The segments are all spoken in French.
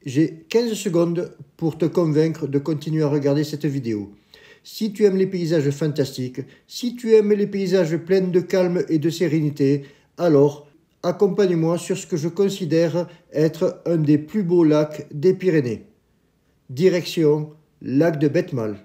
J'ai 15 secondes pour te convaincre de continuer à regarder cette vidéo. Si tu aimes les paysages fantastiques, si tu aimes les paysages pleins de calme et de sérénité, alors accompagne-moi sur ce que je considère être un des plus beaux lacs des Pyrénées. Direction lac de Betmal.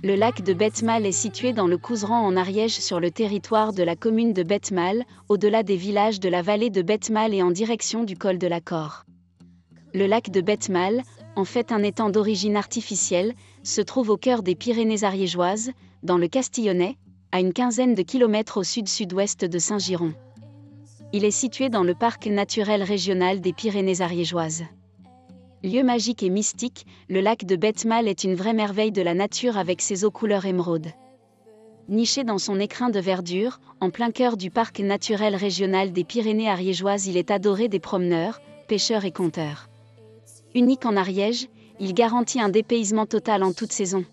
Le lac de Betmal est situé dans le Couserans en Ariège sur le territoire de la commune de Betmal, au-delà des villages de la vallée de Betmal et en direction du col de la Cor. Le lac de Betmal, en fait un étang d'origine artificielle, se trouve au cœur des Pyrénées ariégeoises, dans le Castillonnais, à une quinzaine de kilomètres au sud-sud-ouest de Saint-Giron. Il est situé dans le parc naturel régional des Pyrénées ariégeoises. Lieu magique et mystique, le lac de Betmal est une vraie merveille de la nature avec ses eaux couleur émeraude. Niché dans son écrin de verdure, en plein cœur du parc naturel régional des Pyrénées ariégeoises, il est adoré des promeneurs, pêcheurs et conteurs. Unique en Ariège, il garantit un dépaysement total en toute saison.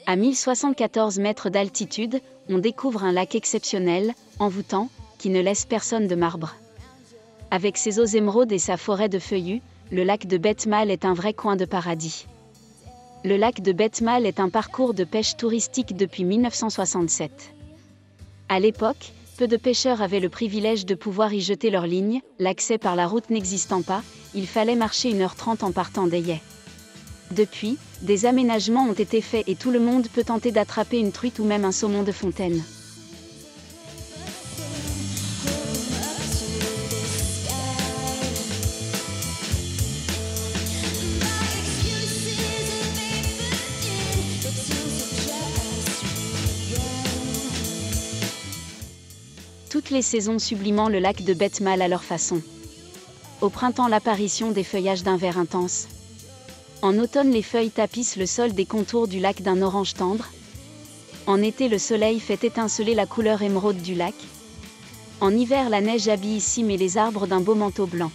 À 1074 mètres d'altitude, on découvre un lac exceptionnel, envoûtant, qui ne laisse personne de marbre. Avec ses eaux émeraudes et sa forêt de feuillus, le lac de Betmal est un vrai coin de paradis. Le lac de Betmal est un parcours de pêche touristique depuis 1967. À l'époque, peu de pêcheurs avaient le privilège de pouvoir y jeter leurs lignes, l'accès par la route n'existant pas, il fallait marcher 1h30 en partant d'Ayet. Depuis, des aménagements ont été faits et tout le monde peut tenter d'attraper une truite ou même un saumon de fontaine. Toutes les saisons sublimant le lac de Betmal à leur façon. Au printemps, l'apparition des feuillages d'un vert intense. En automne, les feuilles tapissent le sol des contours du lac d'un orange tendre. En été, le soleil fait étinceler la couleur émeraude du lac. En hiver, la neige habille cimes et les arbres d'un beau manteau blanc.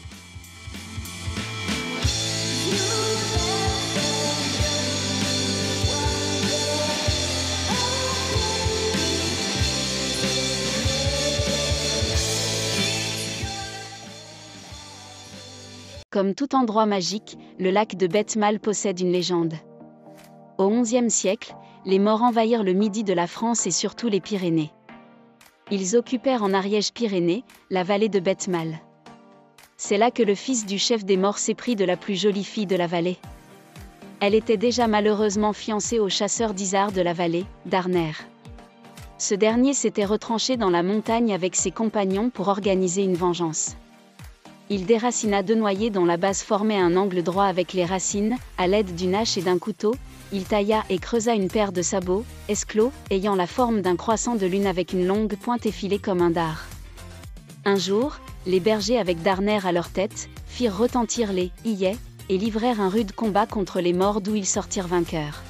Comme tout endroit magique, le lac de Betmal possède une légende. Au XIe siècle, les Maures envahirent le midi de la France et surtout les Pyrénées. Ils occupèrent en Ariège-Pyrénées, la vallée de Betmal. C'est là que le fils du chef des Maures s'éprit de la plus jolie fille de la vallée. Elle était déjà malheureusement fiancée au chasseur d'Isard de la vallée, Darner. Ce dernier s'était retranché dans la montagne avec ses compagnons pour organiser une vengeance. Il déracina 2 noyers dont la base formait un angle droit avec les racines, à l'aide d'une hache et d'un couteau, il tailla et creusa une paire de sabots, esclos, ayant la forme d'un croissant de lune avec une longue pointe effilée comme un dard. Un jour, les bergers avec Darner à leur tête, firent retentir les « Iye » et livrèrent un rude combat contre les Maures d'où ils sortirent vainqueurs.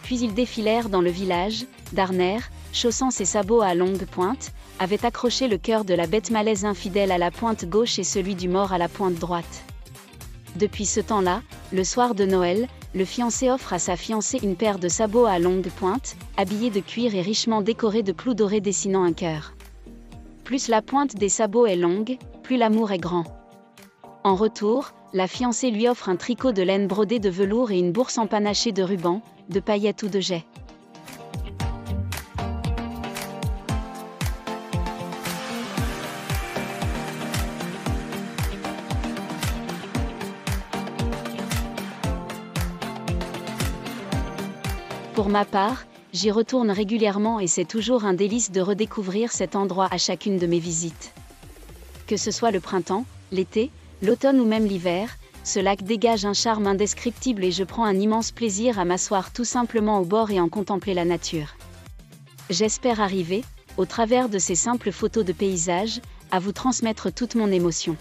Puis ils défilèrent dans le village, Darner, chaussant ses sabots à longue pointe, avait accroché le cœur de la Betmalaise infidèle à la pointe gauche et celui du Maure à la pointe droite. Depuis ce temps-là, le soir de Noël, le fiancé offre à sa fiancée une paire de sabots à longue pointe, habillés de cuir et richement décorés de clous dorés dessinant un cœur. Plus la pointe des sabots est longue, plus l'amour est grand. En retour, la fiancée lui offre un tricot de laine brodé de velours et une bourse empanachée de rubans, de paillettes ou de jais. Pour ma part, j'y retourne régulièrement et c'est toujours un délice de redécouvrir cet endroit à chacune de mes visites. Que ce soit le printemps, l'été, l'automne ou même l'hiver, ce lac dégage un charme indescriptible et je prends un immense plaisir à m'asseoir tout simplement au bord et en contempler la nature. J'espère arriver, au travers de ces simples photos de paysages, à vous transmettre toute mon émotion.